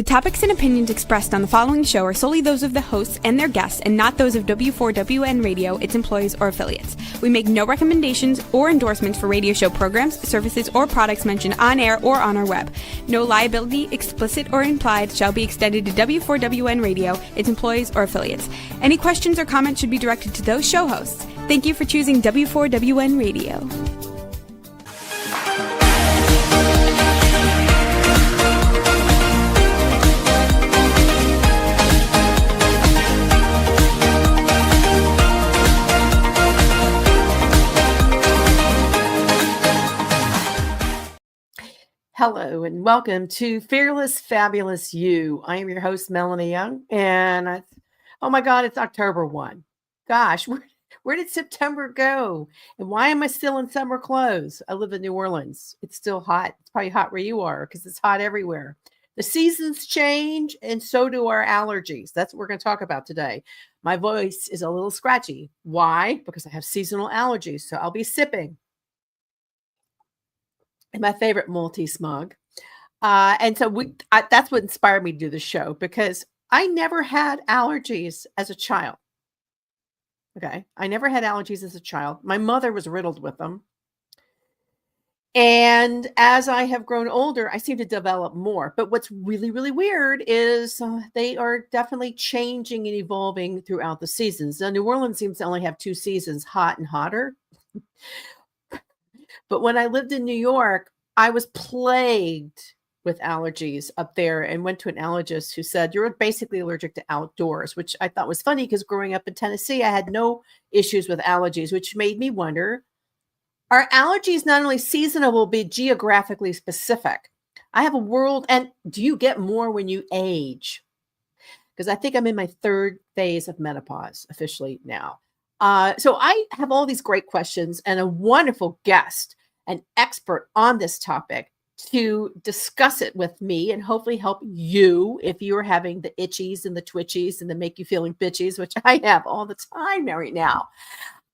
The topics and opinions expressed on the following show are solely those of the hosts and their guests and not those of W4WN Radio, its employees, or affiliates. We make no recommendations or endorsements for radio show programs, services, or products mentioned on air or on our web. No liability, explicit or implied, shall be extended to W4WN Radio, its employees, or affiliates. Any questions or comments should be directed to those show hosts. Thank you for choosing W4WN Radio. Hello and welcome to Fearless Fabulous You. I am your host, Melanie Young, and oh my God, it's October 1. Gosh, where did September go? And why am I still in summer clothes? I live in New Orleans. It's still hot. It's probably hot where you are because it's hot everywhere. The seasons change and so do our allergies. That's what we're going to talk about today. My voice is a little scratchy. Why? Because I have seasonal allergies, so I'll be sipping. And my favorite multi-smug. And so that's what inspired me to do the show because I never had allergies as a child. Okay. I never had allergies as a child. My mother was riddled with them. And as I have grown older, I seem to develop more. But what's really, really weird is they are definitely changing and evolving throughout the seasons. Now, New Orleans seems to only have 2 seasons, hot and hotter. But when I lived in New York, I was plagued with allergies up there and went to an allergist who said, you're basically allergic to outdoors, which I thought was funny because growing up in Tennessee, I had no issues with allergies, which made me wonder, are allergies not only seasonal, but geographically specific? I have a world, and do you get more when you age? Because I think I'm in my 3rd phase of menopause officially now. So I have all these great questions and a wonderful guest, an expert on this topic to discuss it with me and hopefully help you if you're having the itchies and the twitchies and the make you feeling bitchies, which I have all the time right now.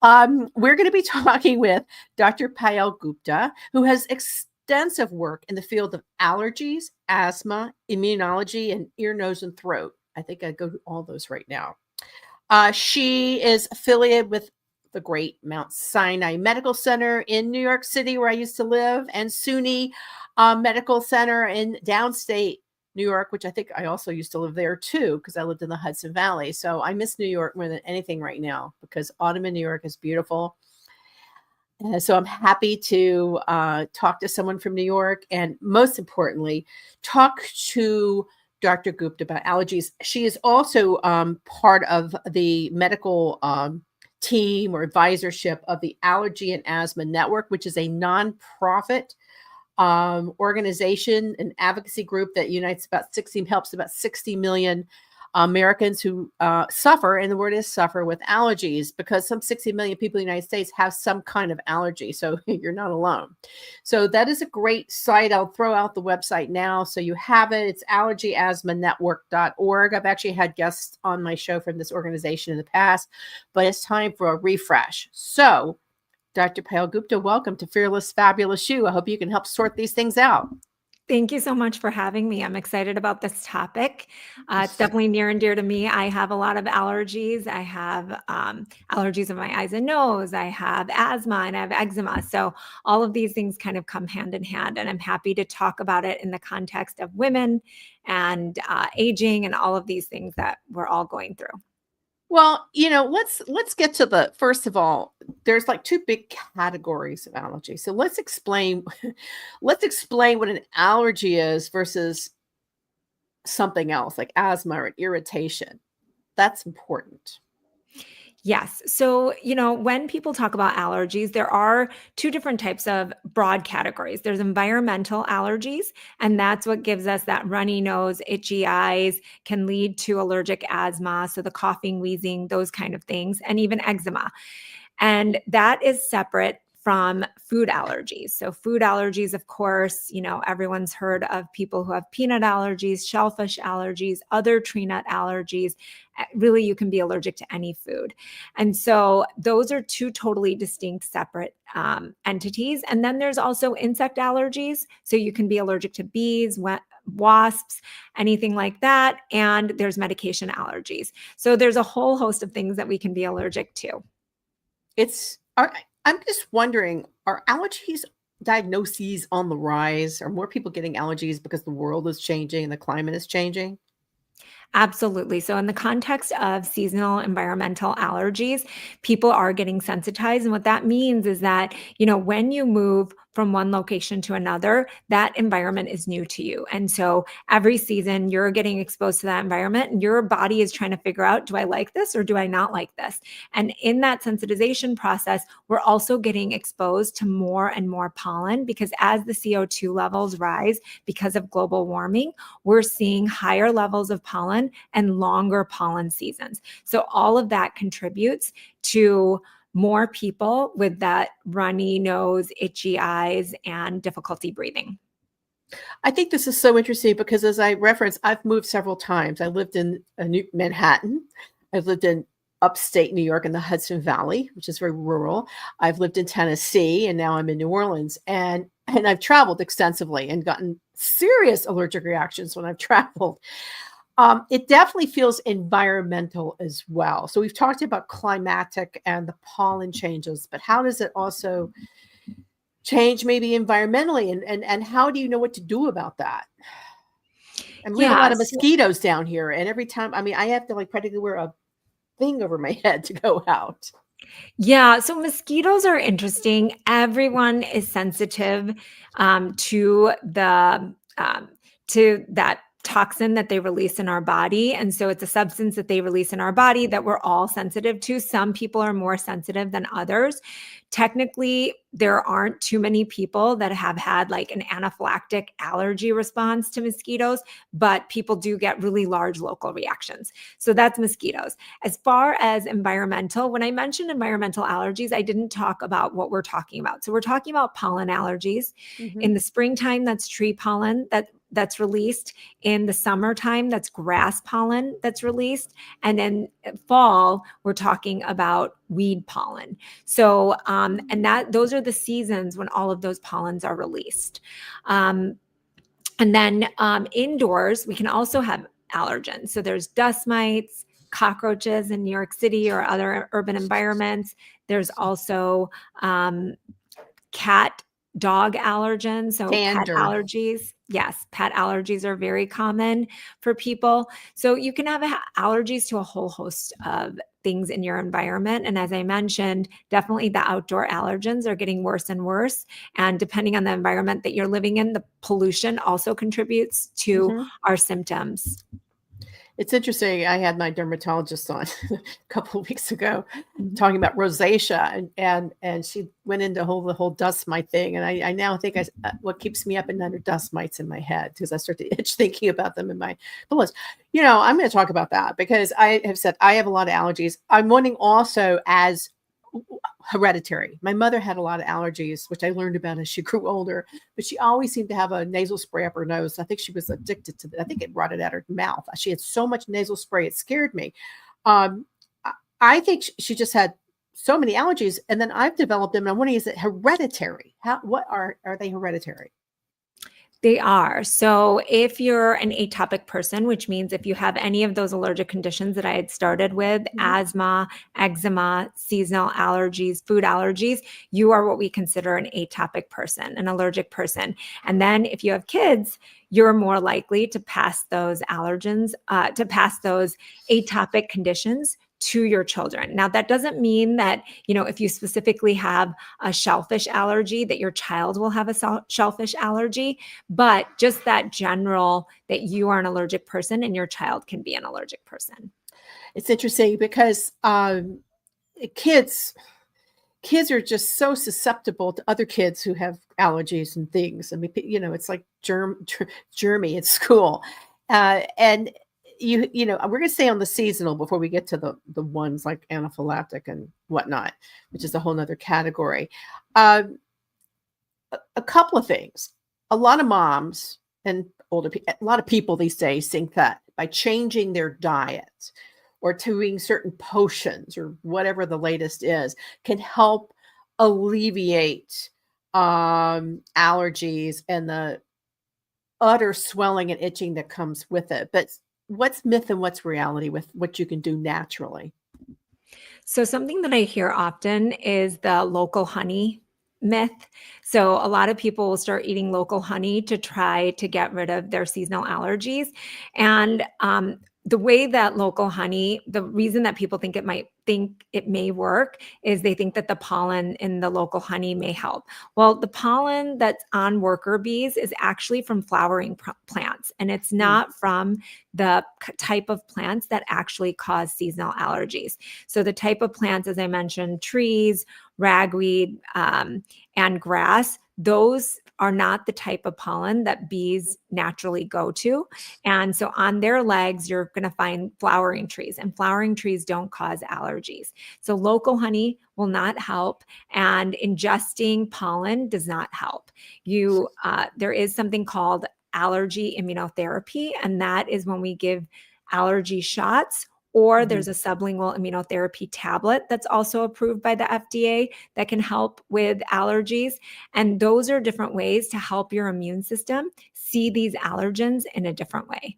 We're going to be talking with Dr. Payal Gupta, who has extensive work in the field of allergies, asthma, immunology, and ear, nose, and throat. I think I go to all those right now. She is affiliated with the great Mount Sinai Medical Center in New York City, where I used to live, and SUNY Medical Center in downstate New York, which I think I also used to live there too, because I lived in the Hudson Valley. So I miss New York more than anything right now because autumn in New York is beautiful. So I'm happy to talk to someone from New York and most importantly, talk to Dr. Gupta about allergies. She is also part of the medical team or advisorship of the Allergy and Asthma Network, which is a nonprofit organization, an advocacy group that helps about 60 million Americans who suffer, and the word is suffer, with allergies, because some 60 million people in the United States have some kind of allergy. So you're not alone. So that is a great site. I'll throw out the website now so you have it. It's allergyasthmanetwork.org. I've actually had guests on my show from this organization in the past, but it's time for a refresh. So Dr. Payal Gupta, welcome to Fearless Fabulous You. I hope you can help sort these things out. Thank you so much for having me. I'm excited about this topic. It's definitely near and dear to me. I have a lot of allergies. I have allergies of my eyes and nose. I have asthma and I have eczema. So all of these things kind of come hand in hand. And I'm happy to talk about it in the context of women and aging and all of these things that we're all going through. Well, let's get to first of all, there's like 2 big categories of allergy. So let's explain what an allergy is versus something else like asthma or irritation. That's important. Yes. So, when people talk about allergies, there are 2 different types of broad categories. There's environmental allergies, and that's what gives us that runny nose, itchy eyes, can lead to allergic asthma. So the coughing, wheezing, those kind of things, and even eczema. And that is separate from food allergies. So food allergies, of course, everyone's heard of people who have peanut allergies, shellfish allergies, other tree nut allergies. Really, you can be allergic to any food. And so those are two totally distinct, separate entities. And then there's also insect allergies. So you can be allergic to bees, wasps, anything like that. And there's medication allergies. So there's a whole host of things that we can be allergic to. I'm just wondering, are allergies diagnoses on the rise? Are more people getting allergies because the world is changing and the climate is changing? Absolutely. So in the context of seasonal environmental allergies, people are getting sensitized. And what that means is that, when you move from one location to another, that environment is new to you. And so every season you're getting exposed to that environment and your body is trying to figure out, do I like this or do I not like this? And in that sensitization process, we're also getting exposed to more and more pollen, because as the CO2 levels rise because of global warming, we're seeing higher levels of pollen and longer pollen seasons. So all of that contributes to more people with that runny nose, itchy eyes, and difficulty breathing. I think this is so interesting because, as I referenced, I've moved several times. I lived in Manhattan. I've lived in upstate New York in the Hudson Valley, which is very rural. I've lived in Tennessee, and now I'm in New Orleans. And I've traveled extensively and gotten serious allergic reactions when I've traveled. It definitely feels environmental as well. So we've talked about climatic and the pollen changes, but how does it also change maybe environmentally? And how do you know what to do about that? And we have a lot of mosquitoes down here. And every time, I have to practically wear a thing over my head to go out. Yeah, so mosquitoes are interesting. Everyone is sensitive to that toxin that they release in our body. And so it's a substance that they release in our body that we're all sensitive to. Some people are more sensitive than others. Technically, there aren't too many people that have had an anaphylactic allergy response to mosquitoes, but people do get really large local reactions. So that's mosquitoes. As far as environmental, when I mentioned environmental allergies, I didn't talk about what we're talking about. So we're talking about pollen allergies. Mm-hmm. In the springtime, that's tree pollen that's released. In the summertime, that's grass pollen that's released. And then fall, we're talking about weed pollen. So, and those are the seasons when all of those pollens are released. And then indoors, we can also have allergens. So there's dust mites, cockroaches in New York City or other urban environments. There's also dog allergens, so pet allergies. Yes, pet allergies are very common for people. So you can have allergies to a whole host of things in your environment. And as I mentioned, definitely the outdoor allergens are getting worse and worse. And depending on the environment that you're living in, the pollution also contributes to our symptoms. It's interesting. I had my dermatologist on a couple of weeks ago talking about rosacea, and she went into the whole dust mite thing. And I now think what keeps me up at night are dust mites in my head, because I start to itch thinking about them in my pillows. I'm going to talk about that because I have said I have a lot of allergies. I'm wondering also as hereditary. My mother had a lot of allergies, which I learned about as she grew older, but she always seemed to have a nasal spray up her nose. I think she was addicted to it. I think it rotted out her mouth. She had so much nasal spray, it scared me. I think she just had so many allergies, and then I've developed them. And I'm wondering, is it hereditary? What are they hereditary? They are. So if you're an atopic person, which means if you have any of those allergic conditions that I had started with, asthma, eczema, seasonal allergies, food allergies, you are what we consider an atopic person, an allergic person. And then if you have kids, you're more likely to pass those allergens, to pass those atopic conditions to your children. Now, that doesn't mean that, if you specifically have a shellfish allergy, that your child will have a shellfish allergy, but just that general that you are an allergic person and your child can be an allergic person. It's interesting because kids are just so susceptible to other kids who have allergies and things. It's like germy at school. And you know, we're going to stay on the seasonal before we get to the ones like anaphylactic and whatnot, which is a whole nother category. Um, a couple of things. A lot of moms and a lot of people these days think that by changing their diet or doing certain potions or whatever the latest is can help alleviate allergies and the utter swelling and itching that comes with it. But what's myth and what's reality with what you can do naturally? So something that I hear often is the local honey myth. So a lot of people will start eating local honey to try to get rid of their seasonal allergies. And the way that local honey, the reason that people think it may work is they think that the pollen in the local honey may help. Well, the pollen that's on worker bees is actually from flowering plants, and it's not from the type of plants that actually cause seasonal allergies. So the type of plants, as I mentioned, trees, ragweed, and grass, those are not the type of pollen that bees naturally go to. And so on their legs, you're going to find flowering trees, and flowering trees don't cause allergies. So local honey will not help, and ingesting pollen does not help. There is something called allergy immunotherapy, and that is when we give allergy shots, or there's a sublingual immunotherapy tablet that's also approved by the FDA that can help with allergies. And those are different ways to help your immune system see these allergens in a different way.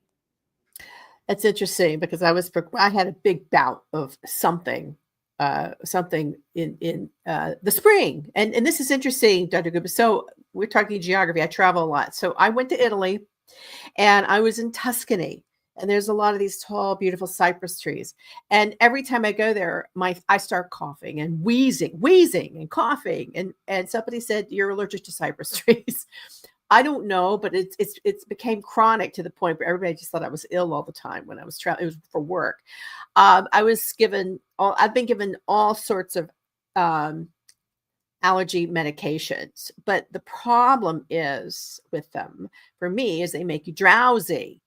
That's interesting because I had a big bout of something in the spring, and this is interesting, Dr. Gupta. So we're talking geography. I travel a lot, so I went to Italy, and I was in Tuscany, and there's a lot of these tall, beautiful cypress trees. And every time I go there, I start coughing and wheezing and coughing, and somebody said you're allergic to cypress trees. I don't know, but it's became chronic to the point where everybody just thought I was ill all the time when I was traveling. It was for work. I've been given all sorts of allergy medications, but the problem is with them for me is they make you drowsy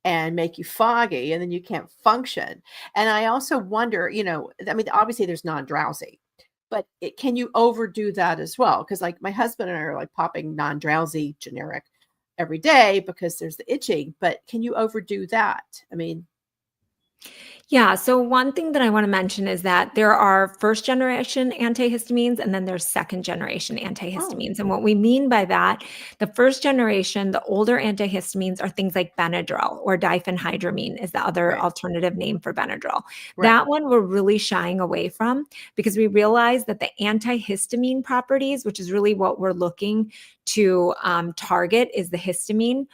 and make you foggy, and then you can't function. And I also wonder, I mean, obviously there's non-drowsy, but can you overdo that as well? Because like my husband and I are like popping non-drowsy generic every day because there's the itching, but can you overdo that? I mean, Yeah. So one thing that I want to mention is that there are first generation antihistamines and then there's second generation antihistamines. And what we mean by that, the first generation, the older antihistamines are things like Benadryl, or diphenhydramine is the other Right. alternative name for Benadryl. Right. That one we're really shying away from because we realize that the antihistamine properties, which is really what we're looking to target, is the histamine.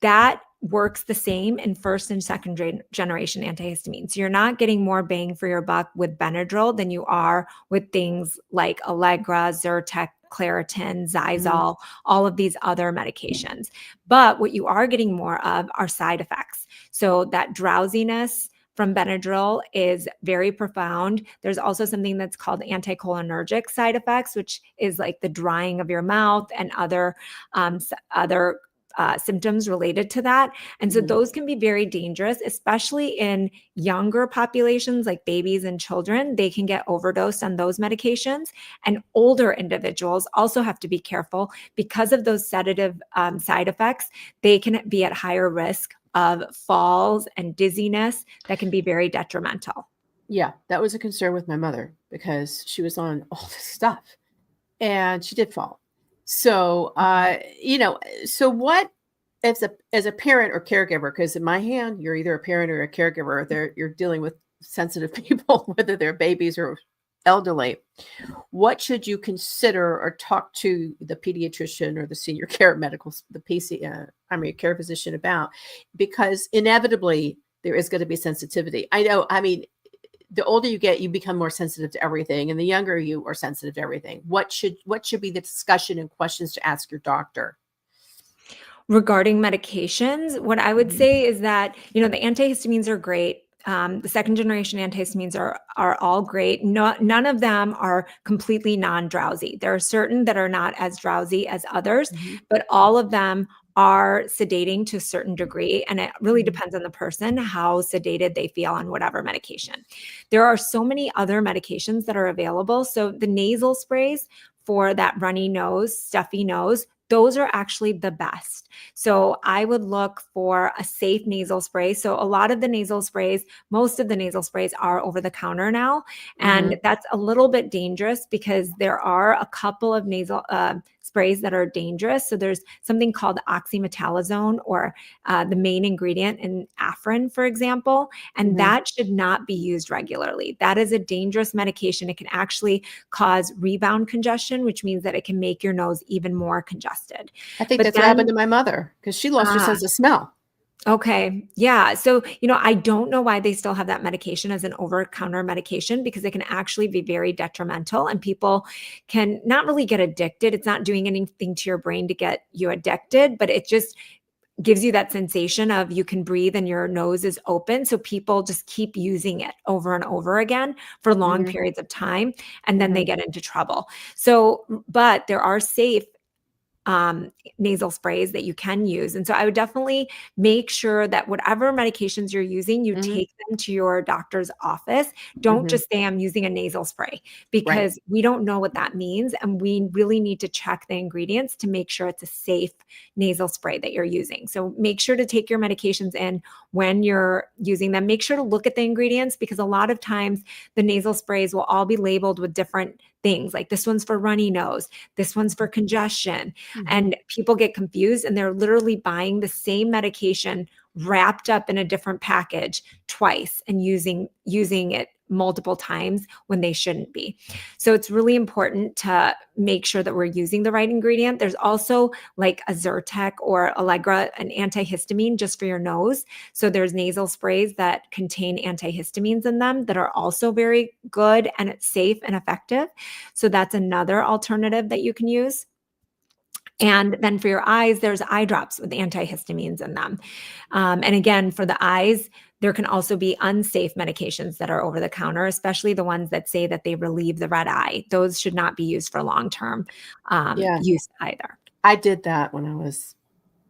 That works the same in first and second generation antihistamines. So you're not getting more bang for your buck with Benadryl than you are with things like Allegra, Zyrtec, Claritin, Xyzal, all of these other medications. But what you are getting more of are side effects. So that drowsiness from Benadryl is very profound. There's also something that's called anticholinergic side effects, which is like the drying of your mouth and other symptoms related to that. And so those can be very dangerous, especially in younger populations like babies and children. They can get overdosed on those medications. And older individuals also have to be careful because of those sedative side effects. They can be at higher risk of falls and dizziness that can be very detrimental. Yeah, that was a concern with my mother because she was on all this stuff and she did fall. So, so what as a parent or caregiver, because in my hand, you're either a parent or a caregiver, you're dealing with sensitive people, whether they're babies or elderly. What should you consider or talk to the pediatrician or the senior care the primary care physician about? Because inevitably there is going to be sensitivity. I mean, the older you get, you become more sensitive to everything, and the younger you are sensitive to everything. What should be the discussion and questions to ask your doctor? Regarding medications, what I would say is that, the antihistamines are great. The second generation antihistamines are all great. None of them are completely non-drowsy. There are certain that are not as drowsy as others, but all of them are sedating to a certain degree, and it really depends on the person how sedated they feel on whatever medication. There are so many other medications that are available. So the nasal sprays for that runny nose, stuffy nose, those are actually the best. So I would look for a safe nasal spray. So a lot of the nasal sprays, most of the nasal sprays are over the counter now. And that's a little bit dangerous because there are a couple of nasal sprays that are dangerous. So there's something called oxymetalazone, or the main ingredient in Afrin, for example, and that should not be used regularly. That is a dangerous medication. It can actually cause rebound congestion, which means that it can make your nose even more congested. I think But that's what happened to my mother because she lost her sense of smell. Okay. Yeah. So, I don't know why they still have that medication as an over-the-counter medication, because it can actually be very detrimental and people can not really get addicted. It's not doing anything to your brain to get you addicted, but it just gives you that sensation of you can breathe and your nose is open. So people just keep using it over and over again for long periods of time, and then they get into trouble. So, but there are safe nasal sprays that you can use. And so I would definitely make sure that whatever medications you're using, you take them to your doctor's office. Don't just say, I'm using a nasal spray, because we don't know what that means. And we really need to check the ingredients to make sure it's a safe nasal spray that you're using. So make sure to take your medications in when you're using them. Make sure to look at the ingredients, because a lot of times the nasal sprays will all be labeled with different things, like this one's for runny nose, this one's for congestion. And people get confused, and they're literally buying the same medication wrapped up in a different package twice and using it multiple times when they shouldn't be. So it's really important to make sure that we're using the right ingredient. There's also like a Zyrtec or Allegra, an antihistamine just for your nose. So there's nasal sprays that contain antihistamines in them that are also very good, and it's safe and effective. So that's another alternative that you can use. And then for your eyes, there's eye drops with antihistamines in them. And again, for the eyes, there can also be unsafe medications that are over the counter, especially the ones that say that they relieve the red eye. Those should not be used for long-term use either. I did that when I was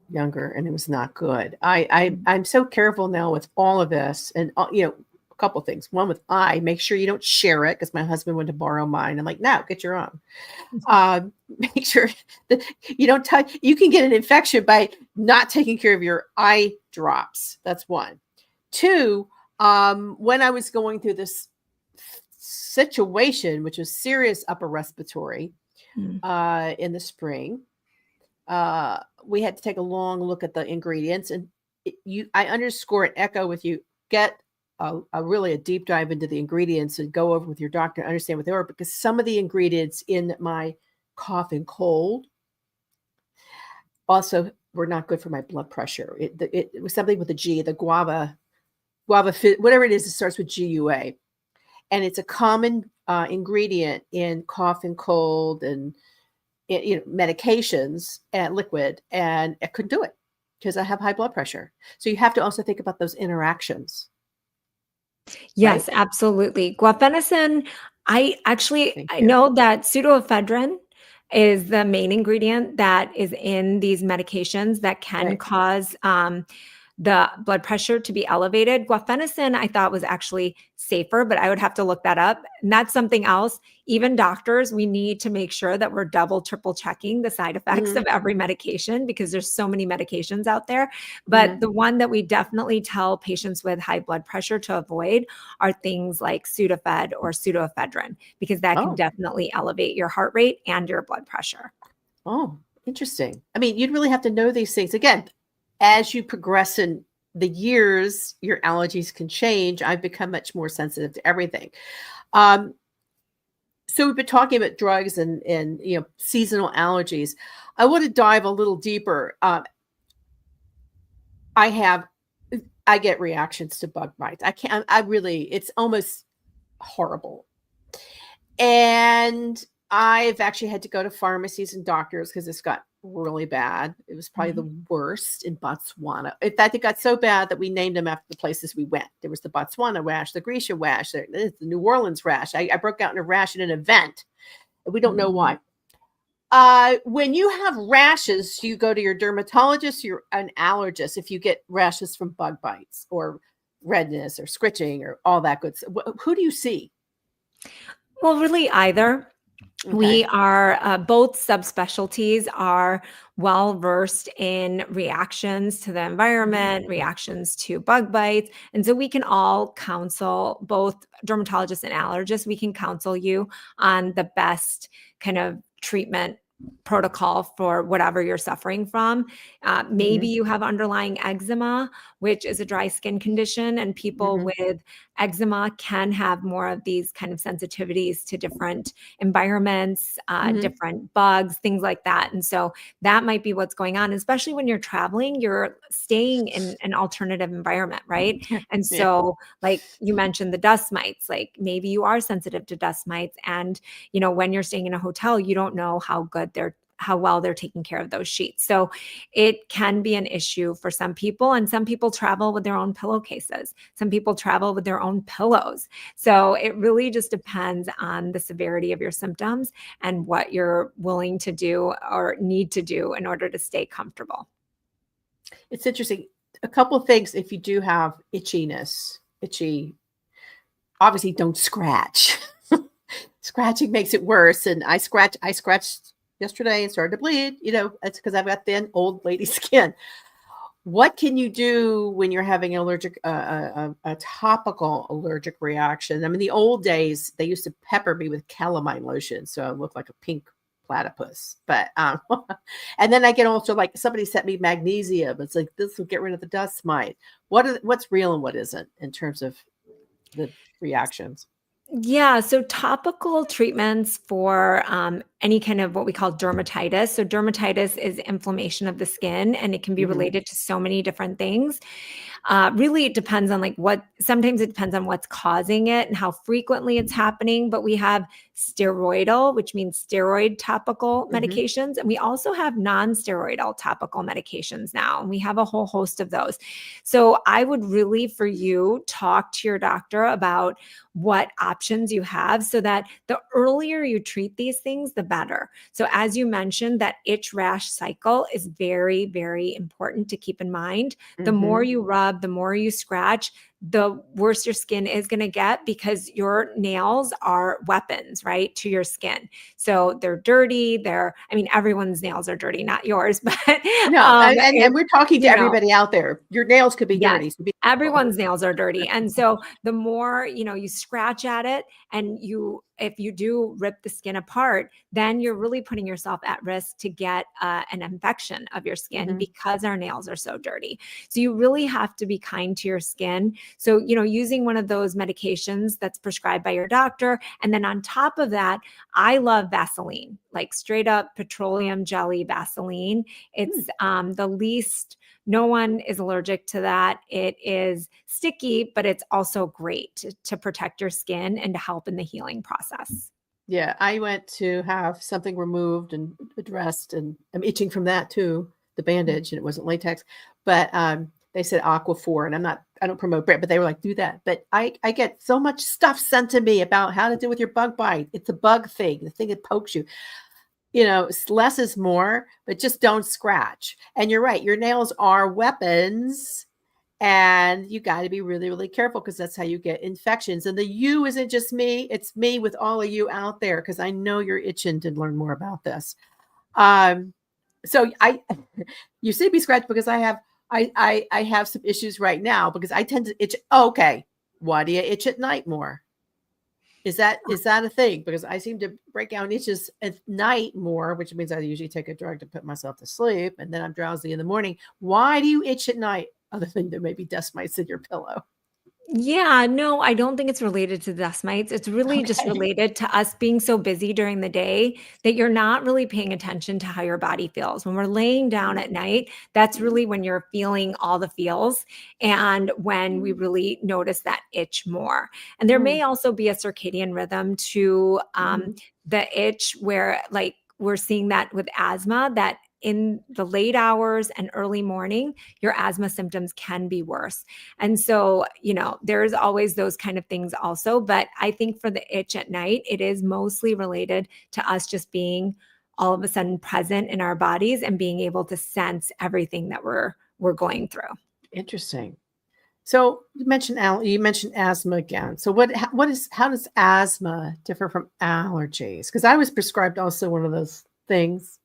younger, and it was not good. I'm so careful now with all of this, and a couple of things. One, with make sure you don't share it, because my husband went to borrow mine. I'm like, no, get your own. Make sure that you don't touch. You can get an infection by not taking care of your eye drops. That's one. Two, when I was going through this situation, which was serious upper respiratory in the spring, we had to take a long look at the ingredients, and I underscore and echo with you, get a deep dive into the ingredients and go over with your doctor and understand what they are, because some of the ingredients in my cough and cold also were not good for my blood pressure. It was something with a G, the guava, whatever it is, it starts with GUA. And it's a common ingredient in cough and cold and medications and liquid, and I couldn't do it because I have high blood pressure. So you have to also think about those interactions. Yes, right? Absolutely. Guafenicin, I know that pseudoephedrine is the main ingredient that is in these medications that can cause the blood pressure to be elevated. Guafenicin, I thought, was actually safer, but I would have to look that up. And that's something else. Even doctors, we need to make sure that we're double, triple checking the side effects of every medication, because there's so many medications out there. But the one that we definitely tell patients with high blood pressure to avoid are things like Sudafed or pseudoephedrine, because that can definitely elevate your heart rate and your blood pressure. Oh, interesting. I mean, you'd really have to know these things. Again, as you progress in the years, your allergies can change. I've become much more sensitive to everything. So we've been talking about drugs and seasonal allergies. I want to dive a little deeper. I get reactions to bug bites. It's almost horrible. And I've actually had to go to pharmacies and doctors because this got really bad. It was probably the worst in Botswana. In fact, it got so bad that we named them after the places we went. There was the Botswana rash, the Grisha rash, the New Orleans rash. I broke out in a rash at an event. We don't know why. When you have rashes, you go to your dermatologist, you're an allergist if you get rashes from bug bites or redness or scritching or all that good stuff. Who do you see? Well, really either. We Okay. are both subspecialties are well versed in reactions to the Mhm. environment, reactions to bug bites. And so we can all counsel, both dermatologists and allergists, we can counsel you on the best kind of treatment protocol for whatever you're suffering from. Maybe Mhm. you have underlying eczema, which is a dry skin condition, and people Mhm. with eczema can have more of these kind of sensitivities to different environments, Mhm. different bugs, things like that. And so that might be what's going on, especially when you're traveling, you're staying in an alternative environment, right? And Yeah. so, like you mentioned, the dust mites, like maybe you are sensitive to dust mites. And, when you're staying in a hotel, you don't know how well they're taking care of those sheets. So it can be an issue for some people, and some people travel with their own pillowcases. Some people travel with their own pillows. So it really just depends on the severity of your symptoms and what you're willing to do or need to do in order to stay comfortable. It's interesting. A couple of things if you do have itchy, obviously don't scratch. Scratching makes it worse. And I scratched yesterday and started to bleed. It's because I've got thin old lady skin. What can you do when you're having an allergic, a topical allergic reaction? I mean, the old days, they used to pepper me with calamine lotion, so I look like a pink platypus. But and then I get also like somebody sent me magnesium. It's like this will get rid of the dust mite. What's real and what isn't in terms of the reactions? Yeah, so topical treatments for any kind of what we call dermatitis. So, dermatitis is inflammation of the skin, and it can be Hmm. related to so many different things. Really, it depends on sometimes it depends on what's causing it and how frequently it's happening. But we have steroidal, which means steroid topical Hmm. medications. And we also have non steroidal topical medications now. And we have a whole host of those. So I would really, for you, talk to your doctor about what options you have so that the earlier you treat these things, the better. So, as you mentioned, that itch rash cycle is very, very important to keep in mind. The more Hmm. you rub, the more you scratch, the worse your skin is going to get because your nails are weapons, right, to your skin. So they're dirty. I mean, everyone's nails are dirty, not yours, but No, and it's, we're talking to you know, everybody out there. Your nails could be yes, dirty, so be careful. everyone's nails are dirty. And so the more, you scratch at it and if you do rip the skin apart, then you're really putting yourself at risk to get an infection of your skin Hmm. because our nails are so dirty. So you really have to be kind to your skin. So, using one of those medications that's prescribed by your doctor. And then on top of that, I love Vaseline, like straight up petroleum jelly Vaseline. It's the least no one is allergic to that. It is sticky, but it's also great to protect your skin and to help in the healing process. Yeah, I went to have something removed and addressed, and I'm itching from that too, the bandage, and it wasn't latex. But they said Aquaphor, and I don't promote brand, but they were like, do that. But I get so much stuff sent to me about how to deal with your bug bite. It's a bug thing, the thing that pokes you. Less is more, but just don't scratch. And you're right, your nails are weapons. And you got to be really, really careful because that's how you get infections. And the you isn't just me, it's me with all of you out there because I know you're itching to learn more about this. Um, so you see me scratch because I have some issues right now because I tend to itch. Oh, okay. Why do you itch at night more? Is that a thing? Because I seem to break out itches at night more, which means I usually take a drug to put myself to sleep, and then I'm drowsy in the morning. Why do you itch at night? Other than there may be dust mites in your pillow. Yeah, no, I don't think it's related to dust mites. It's really just Okay. related to us being so busy during the day that you're not really paying attention to how your body feels. When we're laying down at night, that's really when you're feeling all the feels and when we really notice that itch more. And there may Mm, also be a circadian rhythm to mhm, the itch where, like, we're seeing that with asthma, that in the late hours and early morning, your asthma symptoms can be worse. And so, there's always those kind of things also. But I think for the itch at night, it is mostly related to us just being all of a sudden present in our bodies and being able to sense everything that we're going through. Interesting. So you mentioned asthma again. So how does asthma differ from allergies? Because I was prescribed also one of those things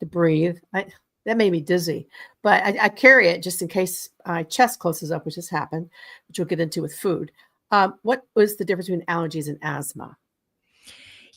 to breathe. That made me dizzy, but I carry it just in case my chest closes up, which has happened, which we'll get into with food. What was the difference between allergies and asthma?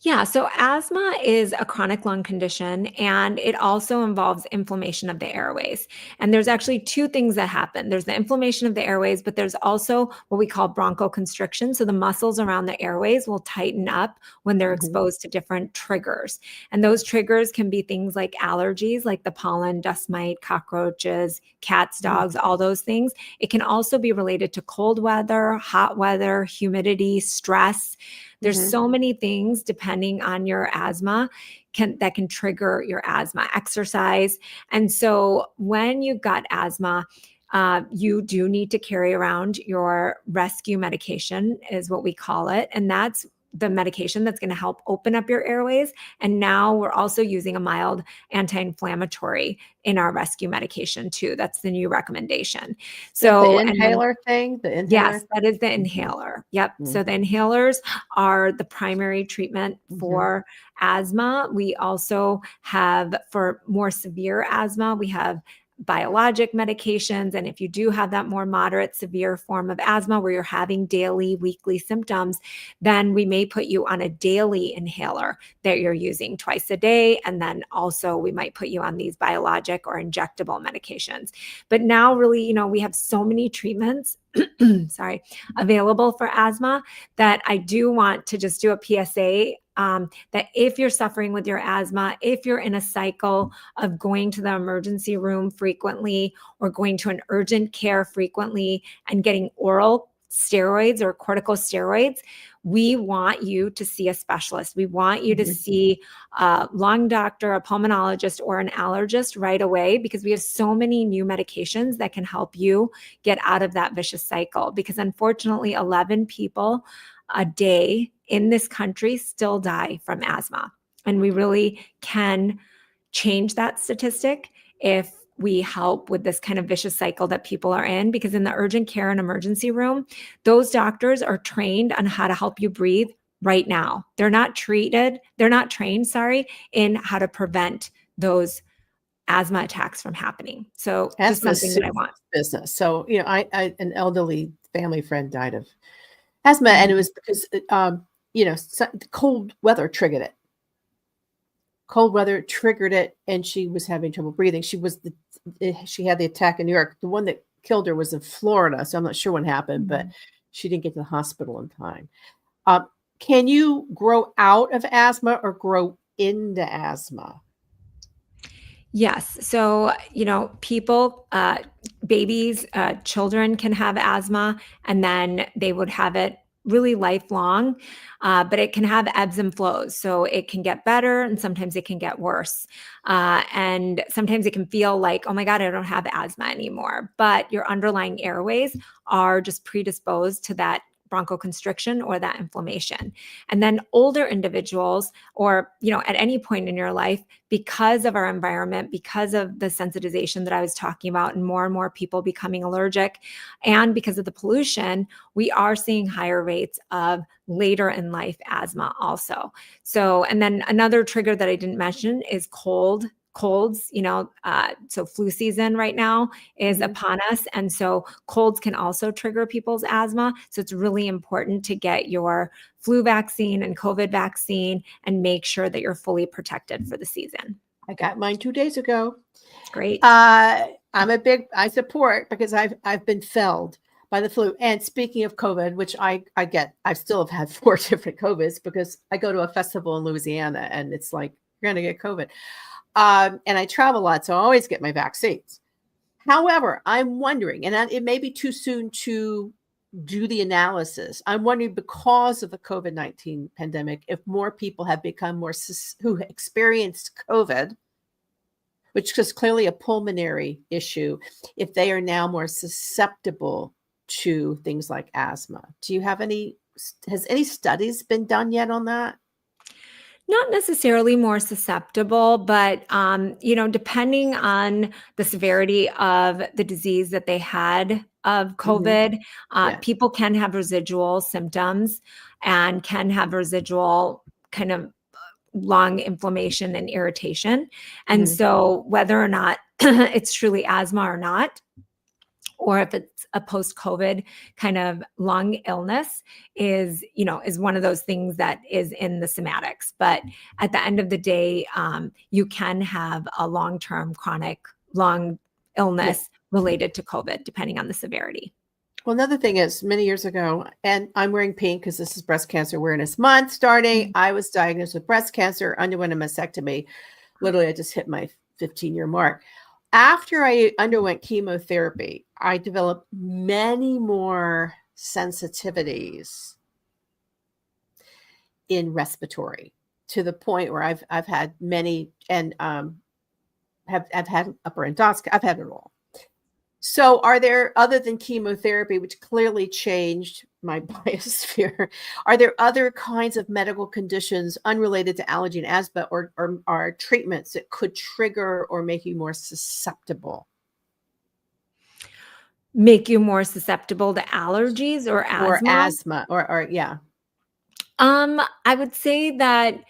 Yeah, so asthma is a chronic lung condition and it also involves inflammation of the airways. And there's actually two things that happen. There's the inflammation of the airways, but there's also what we call bronchoconstriction. So the muscles around the airways will tighten up when they're Mhm. exposed to different triggers. And those triggers can be things like allergies, like the pollen, dust mite, cockroaches, cats, dogs, all those things. It can also be related to cold weather, hot weather, humidity, stress. There's Mhm. so many things depending on your asthma that can trigger your asthma, exercise. And so when you've got asthma, you do need to carry around your rescue medication, is what we call it. And that's the medication that's going to help open up your airways. And now we're also using a mild anti-inflammatory in our rescue medication too. That's the new recommendation. The So, and then inhaler thing, the inhaler yes, that is the thing? inhaler. Yep. Mhm. So the inhalers are the primary treatment Mhm. for asthma. We also have, for more severe asthma, we have biologic medications. And if you do have that more moderate, severe form of asthma where you're having daily, weekly symptoms, then we may put you on a daily inhaler that you're using twice a day. And then also we might put you on these biologic or injectable medications. But now, really, we have so many treatments sorry, available for asthma that I do want to just do a PSA that if you're suffering with your asthma, if you're in a cycle of going to the emergency room frequently or going to an urgent care frequently and getting oral steroids or corticosteroids, we want you to see a specialist. We want you to Mhm. see a lung doctor, a pulmonologist, or an allergist right away because we have so many new medications that can help you get out of that vicious cycle. Because unfortunately, 11 people a day in this country still die from asthma. And we really can change that statistic if we help with this kind of vicious cycle that people are in. Because in the urgent care and emergency room, those doctors are trained on how to help you breathe right now. They're not trained, in how to prevent those asthma attacks from happening. So just Asthma is something that I serious want. business. So, I an elderly family friend died of asthma, and it Mhm. was because, cold weather triggered it. Cold weather triggered it, and she was having trouble breathing. She had the attack in New York. The one that killed her was in Florida, so I'm not sure what happened, but Mhm. she didn't get to the hospital in time. Um, can you grow out of asthma or grow into asthma? Yes. So, people, babies, children can have asthma and then they would have it really lifelong, but it can have ebbs and flows. So it can get better and sometimes it can get worse. And sometimes it can feel like, oh my God, I don't have asthma anymore. But your underlying airways are just predisposed to that bronchoconstriction or that inflammation. And then older individuals, or, at any point in your life, because of our environment, because of the sensitization that I was talking about, and more people becoming allergic, and because of the pollution, we are seeing higher rates of later in life asthma also. So, and then another trigger that I didn't mention is colds. So flu season right now is Mhm. upon us, and so colds can also trigger people's asthma. So it's really important to get your flu vaccine and COVID vaccine and make sure that you're fully protected for the season. I got mine 2 days ago. Great. I support because I've been felled by the flu. And speaking of COVID, which I still have had 4 different COVIDs because I go to a festival in Louisiana and it's like, you're gonna get COVID. And I travel a lot, so I always get my vaccines. However, I'm wondering, and it may be too soon to do the analysis. I'm wondering because of the COVID-19 pandemic, if more people have become who experienced COVID, which is clearly a pulmonary issue, if they are now more susceptible to things like asthma. Do you have has any studies been done yet on that? Not necessarily more susceptible, but depending on the severity of the disease that they had of Hmm. COVID, Yeah. people can have residual symptoms and can have residual kind of lung inflammation and irritation. And Hmm. so whether or not it's truly asthma or not, or if it's a post-COVID kind of lung illness is one of those things that is in the somatics. But at the end of the day, you can have a long-term chronic lung Yeah. illness related to COVID, depending on the severity. Well, another thing is many years ago, and I'm wearing pink because this is Breast Cancer Awareness Month starting. Mm. I was diagnosed with breast cancer, underwent a mastectomy. Literally, I just hit my 15-year mark. After I underwent chemotherapy, I developed many more sensitivities in respiratory to the point where I've had many and have I've had upper endoscopy. I've had it all. So, are there, other than chemotherapy, which clearly changed my biosphere, are there other kinds of medical conditions unrelated to allergy and asthma, or treatments that could trigger or make you more susceptible Make you more susceptible to allergies or or asthma? asthma or yeah? I would say that,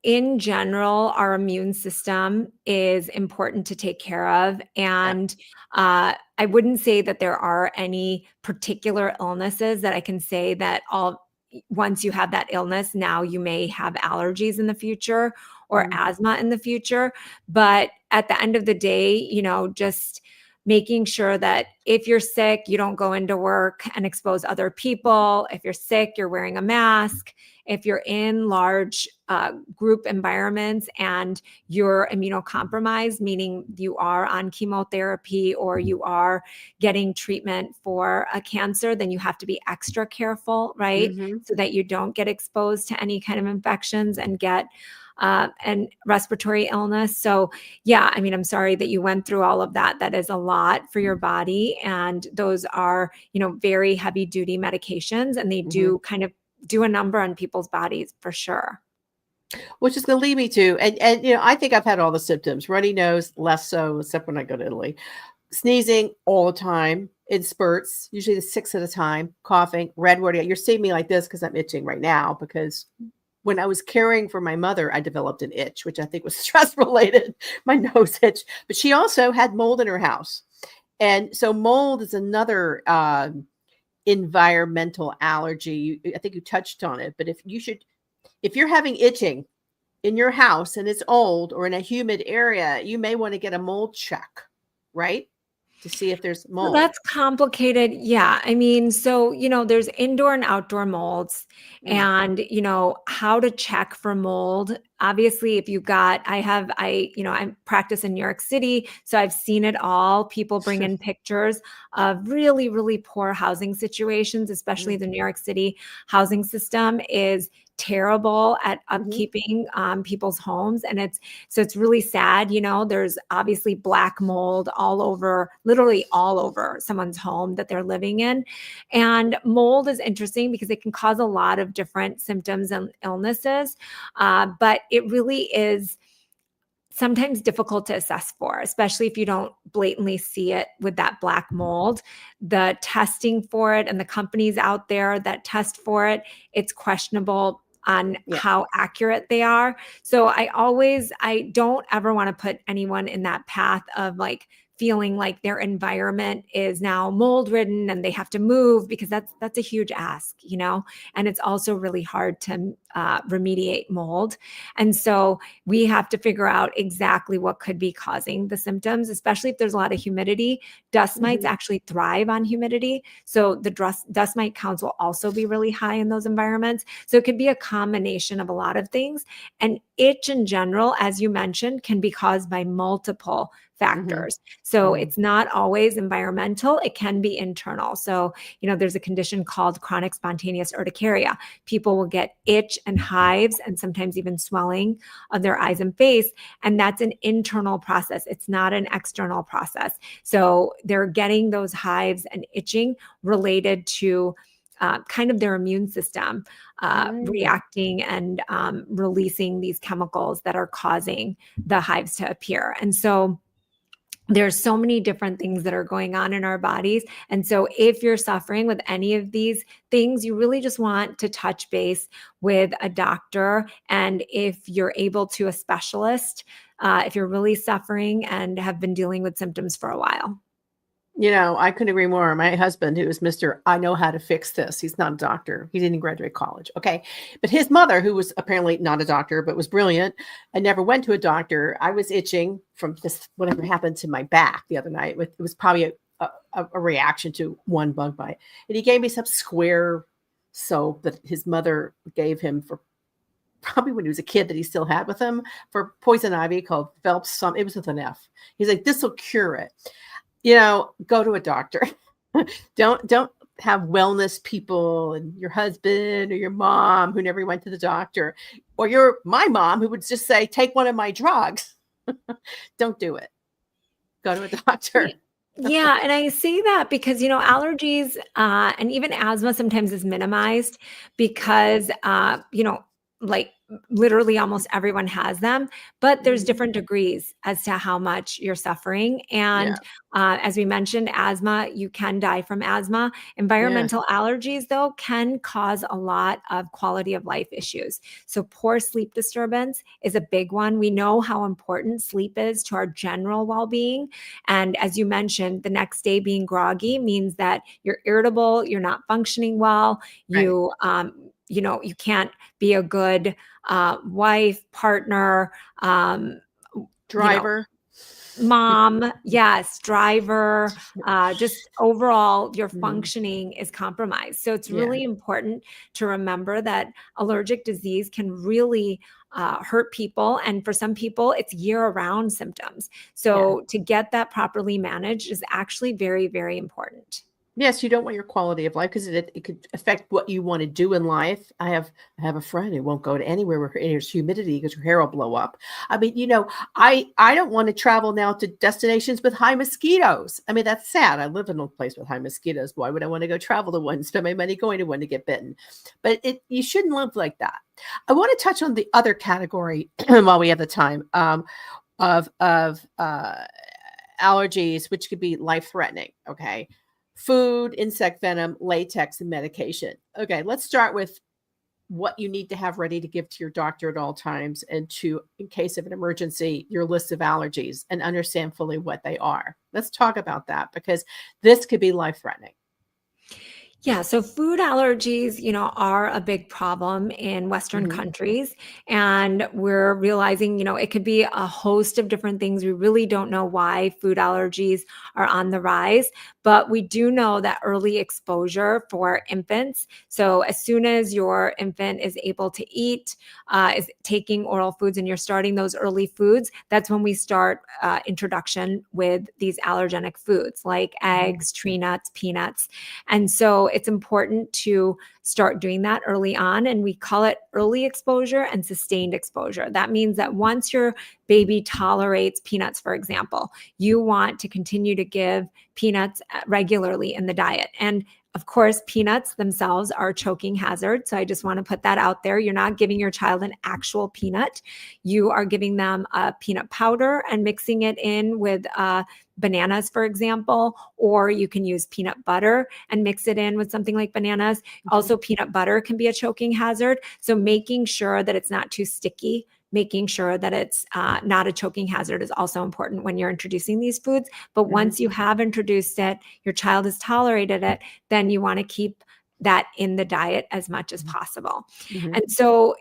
in general, our immune system is important to take care of. Yeah. And I wouldn't say that there are any particular illnesses that I can say that once you have that illness, now you may have allergies in the future or Mhm. asthma in the future. But at the end of the day, just making sure that if you're sick, you don't go into work and expose other people. If you're sick, you're wearing a mask. If you're in large group environments and you're immunocompromised, meaning you are on chemotherapy or you are getting treatment for a cancer, then you have to be extra careful, right? Mhm. So that you don't get exposed to any kind of infections and get and respiratory illness. So yeah, I mean, I'm sorry that you went through all of that. That is a lot for your body. And those are, very heavy duty medications, and they Mhm. do kind of do a number on people's bodies for sure. Which is gonna lead me to, and I think I've had all the symptoms. Runny nose, less so, except when I go to Italy. Sneezing all the time in spurts, usually the 6 at a time, coughing, redwood. You're seeing me like this because I'm itching right now, because when I was caring for my mother, I developed an itch, which I think was stress related, my nose itch. But she also had mold in her house. And so mold is another environmental allergy. I think you touched on it, but if you're having itching in your house and it's old or in a humid area, you may want to get a mold check, right? To see if there's Well, mold. that's complicated. Yeah. I mean, so, there's indoor and outdoor molds, Mm. and, how to check for mold. Obviously, if you got, I practice in New York City, so I've seen it all. People bring in pictures of really, really poor housing situations, especially Mm. the New York City housing system is terrible at Mhm. upkeeping people's homes. And it's really sad. There's obviously black mold all over, literally all over someone's home that they're living in. And mold is interesting because it can cause a lot of different symptoms and illnesses. But it really is sometimes difficult to assess for, especially if you don't blatantly see it with that black mold. The testing for it and the companies out there that test for it, it's questionable on Yeah. how accurate they are. So I don't ever want to put anyone in that path of like feeling like their environment is now mold ridden and they have to move, because that's a huge ask, and it's also really hard to remediate mold. And so we have to figure out exactly what could be causing the symptoms, especially if there's a lot of humidity. Dust mites Mhm. actually thrive on humidity. So the dust mite counts will also be really high in those environments. So it could be a combination of a lot of things. And itch in general, as you mentioned, can be caused by multiple Mhm. factors. So Mhm. it's not always environmental, it can be internal. So, there's a condition called chronic spontaneous urticaria. People will get itch and hives and sometimes even swelling of their eyes and face. And that's an internal process. It's not an external process. So they're getting those hives and itching related to kind of their immune system reacting and releasing these chemicals that are causing the hives to appear. And so there's so many different things that are going on in our bodies. And so if you're suffering with any of these things, you really just want to touch base with a doctor. And if you're able to, a specialist, if you're really suffering and have been dealing with symptoms for a while. You know, I couldn't agree more. My husband, who is Mr. I know how to fix this. He's not a doctor. He didn't graduate college. Okay. But his mother, who was apparently not a doctor, but was brilliant and never went to a doctor. I was itching from just whatever happened to my back the other night. It was probably a reaction to one bug bite. And he gave me some square soap that his mother gave him for probably when he was a kid that he still had with him for poison ivy called Phelps. It was with an F. He's like, this will cure it. You know, go to a doctor. Don't have wellness people and your husband or your mom who never went to the doctor, or my mom who would just say, take one of my drugs. Don't do it. Go to a doctor. Yeah. And I say that because, allergies and even asthma sometimes is minimized because, like literally almost everyone has them, but there's different degrees as to how much you're suffering. And as we mentioned, asthma, you can die from asthma. Environmental allergies, though, can cause a lot of quality of life issues. So poor sleep disturbance is a big one. We know how important sleep is to our general well-being. And as you mentioned, the next day being groggy means that you're irritable, you're not functioning well, you can't be a good wife, partner, driver, mom, yes, driver, just overall your functioning is compromised. So it's really important to remember that allergic disease can really hurt people. And for some people, it's year-round symptoms. So to get that properly managed is actually very, very important. Yes, you don't want your quality of life because it could affect what you want to do in life. I have a friend who won't go to anywhere where there's humidity because her hair will blow up. I mean, I don't want to travel now to destinations with high mosquitoes. I mean, that's sad. I live in a place with high mosquitoes. Why would I want to go travel to one, spend my money going to one to get bitten? But you shouldn't live like that. I want to touch on the other category while we have the time of allergies, which could be life-threatening. Okay. Food, insect venom, latex, and medication. Okay, let's start with what you need to have ready to give to your doctor at all times and in case of an emergency, your list of allergies and understand fully what they are. Let's talk about that because this could be life-threatening. Yeah, so food allergies, are a big problem in Western countries. And we're realizing, it could be a host of different things. We really don't know why food allergies are on the rise, but we do know that early exposure for infants. So as soon as your infant is able to eat, is taking oral foods and you're starting those early foods, that's when we start introduction with these allergenic foods like eggs, tree nuts, peanuts. And so it's important to start doing that early on. And we call it early exposure and sustained exposure. That means that once your baby tolerates peanuts, for example, you want to continue to give peanuts regularly in the diet. And of course, peanuts themselves are a choking hazard. So I just want to put that out there. You're not giving your child an actual peanut. You are giving them a peanut powder and mixing it in with bananas, for example, or you can use peanut butter and mix it in with something like bananas. Also, peanut butter can be a choking hazard. So making sure that it's not too sticky, making sure that it's not a choking hazard is also important when you're introducing these foods. But once you have introduced it, your child has tolerated it, then you want to keep that in the diet as much as possible. And so,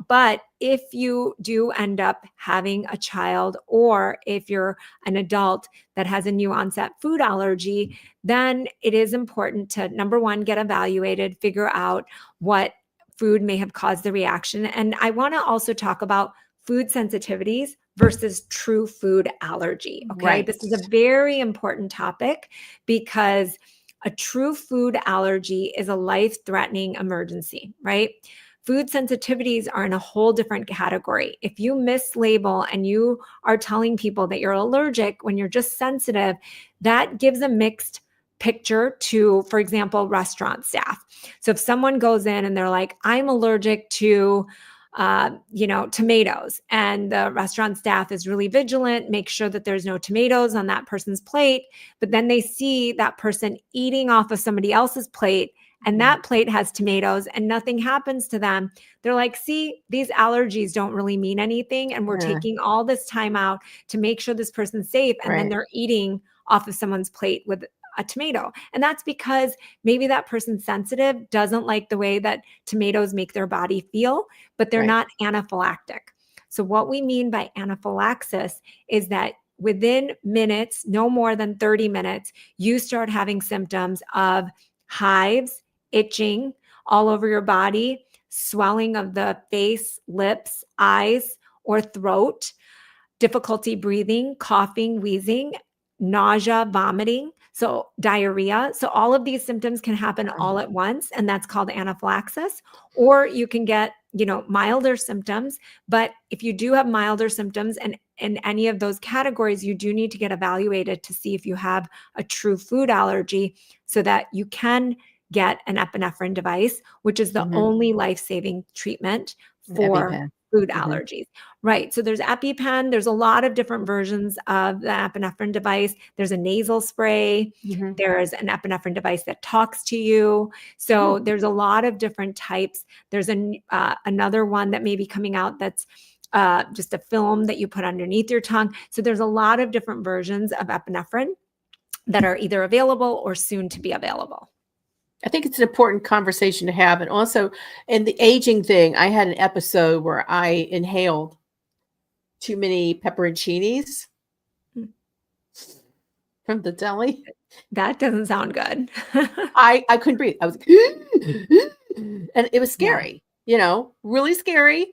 but if you do end up having a child or if you're an adult that has a new onset food allergy, then it is important to, number one, get evaluated, figure out what food may have caused the reaction. And I want to also talk about food sensitivities versus true food allergy. Okay. Right. This is a very important topic because a true food allergy is a life-threatening emergency, right? Food sensitivities are in a whole different category. If you mislabel and you are telling people that you're allergic when you're just sensitive, that gives a mixed picture to, for example, restaurant staff. So if someone goes in and they're like, I'm allergic to tomatoes, and the restaurant staff is really vigilant, make sure that there's no tomatoes on that person's plate, but then they see that person eating off of somebody else's plate, and that plate has tomatoes and nothing happens to them. They're like, see, these allergies don't really mean anything. And we're taking all this time out to make sure this person's safe. And then they're eating off of someone's plate with a tomato. And that's because maybe that person's sensitive, doesn't like the way that tomatoes make their body feel, but they're not anaphylactic. So what we mean by anaphylaxis is that within minutes, no more than 30 minutes, you start having symptoms of hives, itching all over your body, swelling of the face, lips, eyes, or throat, difficulty breathing, coughing, wheezing, nausea, vomiting, so diarrhea. So all of these symptoms can happen all at once, and that's called anaphylaxis. Or you can get, milder symptoms. But if you do have milder symptoms and in any of those categories, you do need to get evaluated to see if you have a true food allergy so that you can get an epinephrine device, which is the only life-saving treatment for food allergies. Right. So there's EpiPen. There's a lot of different versions of the epinephrine device. There's a nasal spray. There's an epinephrine device that talks to you. So there's a lot of different types. There's another one that may be coming out that's just a film that you put underneath your tongue. So there's a lot of different versions of epinephrine that are either available or soon to be available. I think it's an important conversation to have. And also in the aging thing, I had an episode where I inhaled too many pepperoncinis from the deli. That doesn't sound good. I couldn't breathe. I was like, and it was scary, really scary.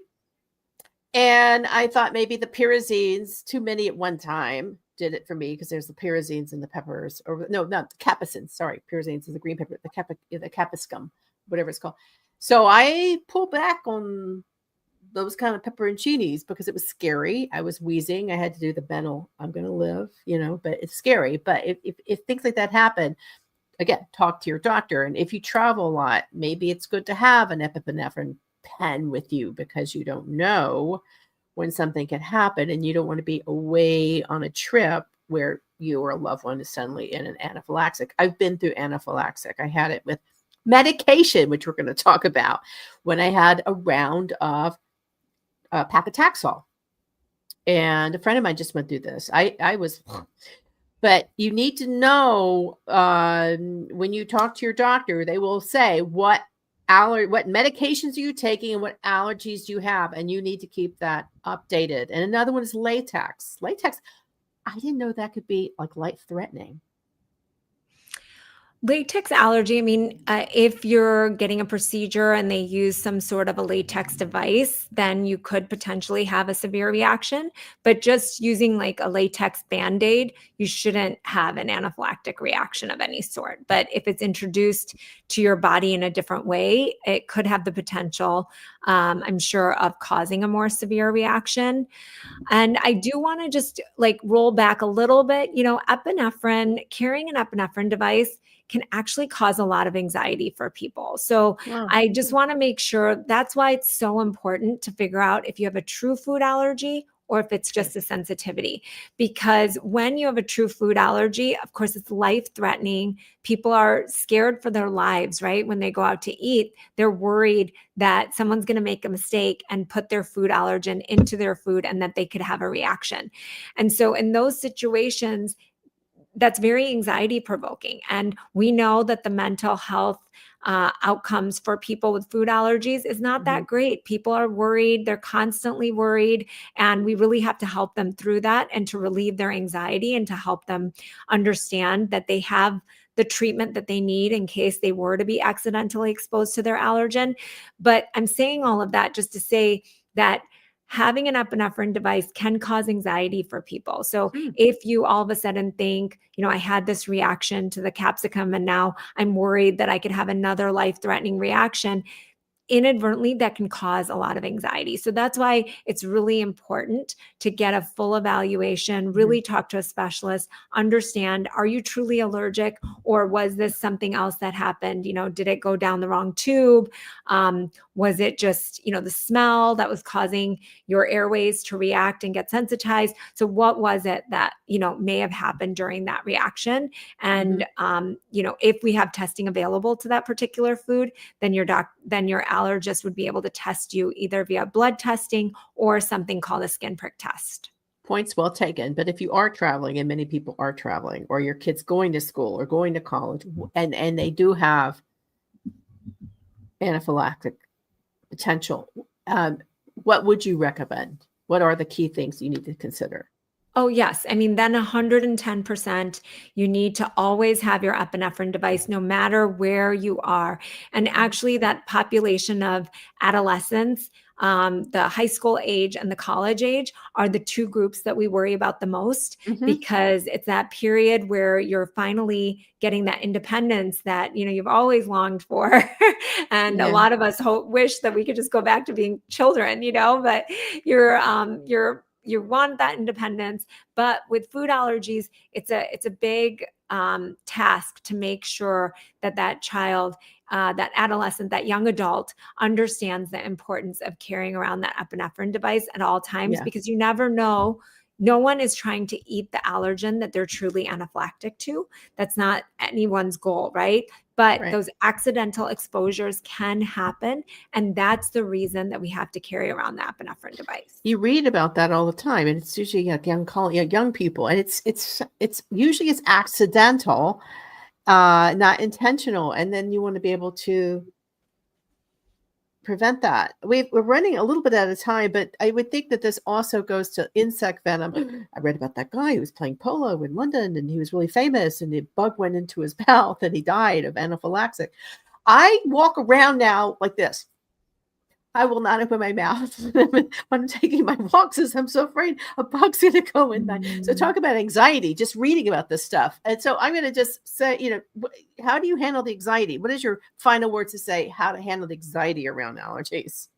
And I thought maybe the pyrazines, too many at one time, did it for me, because there's the pyrazines and the peppers, or no, not the capsaicins. Sorry, pyrazines is the green pepper, the capsicum, whatever it's called. So I pulled back on those kind of pepperoncinis because it was scary. I was wheezing. I had to do the Benel, I'm going to live, but it's scary. But if things like that happen, again, talk to your doctor. And if you travel a lot, maybe it's good to have an epinephrine pen with you, because you don't know when something can happen, and you don't want to be away on a trip where you or a loved one is suddenly in an anaphylactic. I've been through anaphylactic. I had it with medication, which we're going to talk about, when I had a round of paclitaxel. And a friend of mine just went through this. I was, but you need to know when you talk to your doctor, they will say what medications are you taking and what allergies do you have, and you need to keep that updated. And another one is latex. I didn't know that could be like life-threatening. Latex allergy, if you're getting a procedure and they use some sort of a latex device, then you could potentially have a severe reaction. But just using like a latex Band-Aid, you shouldn't have an anaphylactic reaction of any sort. But if it's introduced to your body in a different way, it could have the potential, I'm sure, of causing a more severe reaction. And I do want to just roll back a little bit. Epinephrine, carrying an epinephrine device can actually cause a lot of anxiety for people. So I just want to make sure, that's why it's so important to figure out if you have a true food allergy or if it's just a sensitivity. Because when you have a true food allergy, of course, it's life-threatening. People are scared for their lives, right? When they go out to eat, they're worried that someone's going to make a mistake and put their food allergen into their food and that they could have a reaction. And so in those situations, that's very anxiety provoking. And we know that the mental health outcomes for people with food allergies is not that great. People are worried. They're constantly worried. And we really have to help them through that and to relieve their anxiety and to help them understand that they have the treatment that they need in case they were to be accidentally exposed to their allergen. But I'm saying all of that just to say that having an epinephrine device can cause anxiety for people. So if you all of a sudden think, I had this reaction to the capsicum and now I'm worried that I could have another life-threatening reaction, inadvertently that can cause a lot of anxiety. So that's why it's really important to get a full evaluation, really talk to a specialist, understand, are you truly allergic, or was this something else that happened? Did it go down the wrong tube? Was it just, the smell that was causing your airways to react and get sensitized? So what was it that, may have happened during that reaction? And, if we have testing available to that particular food, then your allergist would be able to test you either via blood testing or something called a skin prick test. Points well taken. But if you are traveling, and many people are traveling, or your kid's going to school or going to college, and they do have anaphylactic potential, what would you recommend? What are the key things you need to consider? Oh, yes. I mean, then 110%, you need to always have your epinephrine device no matter where you are. And actually, that population of adolescents, the high school age and the college age, are the two groups that we worry about the most, because it's that period where you're finally getting that independence that, you've always longed for. And a lot of us wish that we could just go back to being children, but you want that independence. But with food allergies, it's a big task to make sure that child, that adolescent, that young adult understands the importance of carrying around that epinephrine device at all times, because you never know. No one is trying to eat the allergen that they're truly anaphylactic to. That's not anyone's goal, right? But those accidental exposures can happen. And that's the reason that we have to carry around the epinephrine device. You read about that all the time. And it's usually young people. And it's usually it's accidental, not intentional. And then you want to be able to prevent that. We're running a little bit out of time, but I would think that this also goes to insect venom. I read about that guy who was playing polo in London, and he was really famous, and the bug went into his mouth and he died of anaphylactic. I walk around now like this. I will not open my mouth when I'm taking my walks, as I'm so afraid a bug's going to go in there. So talk about anxiety, just reading about this stuff. And so I'm going to just say, how do you handle the anxiety? What is your final word to say how to handle the anxiety around allergies?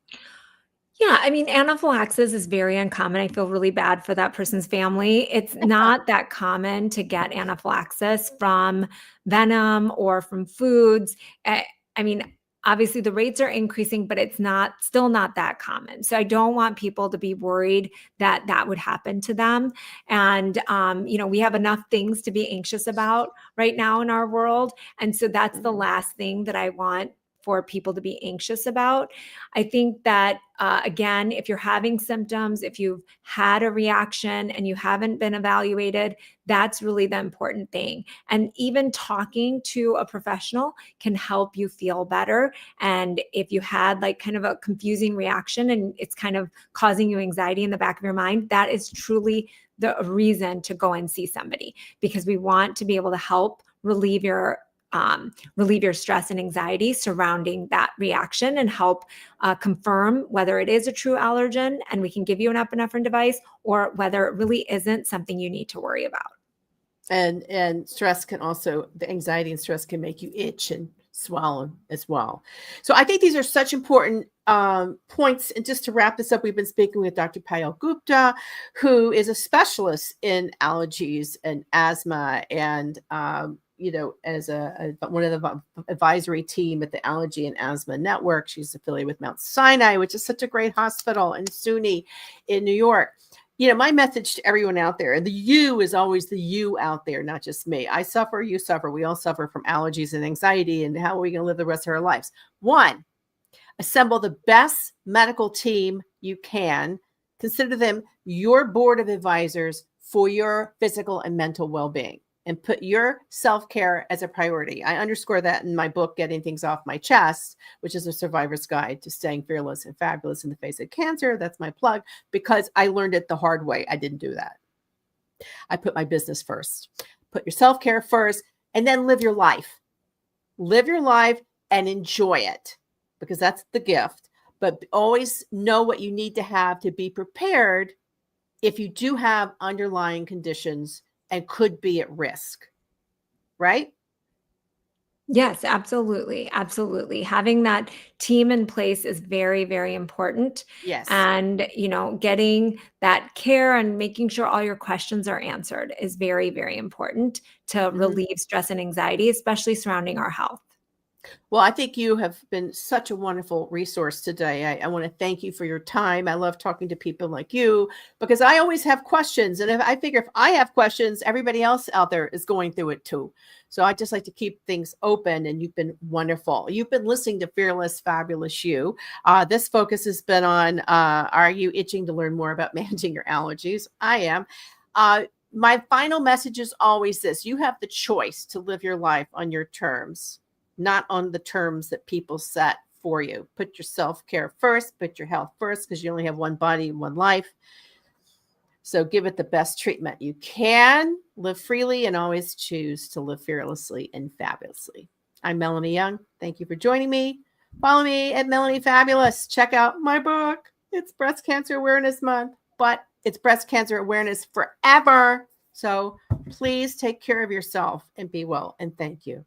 Yeah, I mean, anaphylaxis is very uncommon. I feel really bad for that person's family. It's not that common to get anaphylaxis from venom or from foods. I mean, obviously the rates are increasing, but it's still not that common. So I don't want people to be worried that that would happen to them. And, we have enough things to be anxious about right now in our world. And so that's the last thing that I want for people to be anxious about. I think that, again, if you're having symptoms, if you've had a reaction and you haven't been evaluated, that's really the important thing. And even talking to a professional can help you feel better. And if you had like kind of a confusing reaction and it's kind of causing you anxiety in the back of your mind, that is truly the reason to go and see somebody, because we want to be able to help relieve your stress and anxiety surrounding that reaction and help confirm whether it is a true allergen and we can give you an epinephrine device, or whether it really isn't something you need to worry about. And stress can also, the anxiety and stress can make you itch and swallow as well. So I think these are such important points. And just to wrap this up, we've been speaking with Dr. Payal Gupta, who is a specialist in allergies and asthma, and as one of the advisory team at the Allergy and Asthma Network. She's affiliated with Mount Sinai, which is such a great hospital, and SUNY in New York. My message to everyone out there, and the you is always the you out there, not just me. I suffer, you suffer. We all suffer from allergies and anxiety, and how are we going to live the rest of our lives? One, assemble the best medical team you can. Consider them your board of advisors for your physical and mental well-being, and put your self-care as a priority. I underscore that in my book, Getting Things Off My Chest, which is a survivor's guide to staying fearless and fabulous in the face of cancer. That's my plug, because I learned it the hard way. I didn't do that. I put my business first. Put your self-care first, and then live your life. Live your life and enjoy it, because that's the gift. But always know what you need to have to be prepared if you do have underlying conditions and could be at risk, right? Yes, absolutely. Absolutely. Having that team in place is very, very important. Yes. And, getting that care and making sure all your questions are answered is very, very important to Mhm. relieve stress and anxiety, especially surrounding our health. Well, I think you have been such a wonderful resource today. I want to thank you for your time. I love talking to people like you because I always have questions. And if I figure if I have questions, everybody else out there is going through it too. So I just like to keep things open, and you've been wonderful. You've been listening to Fearless, Fabulous You. This focus has been on are you itching to learn more about managing your allergies? I am. Uh, my final message is always this: you have the choice to live your life on your terms, not on the terms that people set for you. Put your self-care first, put your health first, because you only have one body and one life. So give it the best treatment you can. Live freely and always choose to live fearlessly and fabulously. I'm Melanie Young. Thank you for joining me. Follow me at Melanie Fabulous. Check out my book. It's Breast Cancer Awareness Month, but it's breast cancer awareness forever. So please take care of yourself and be well. And thank you.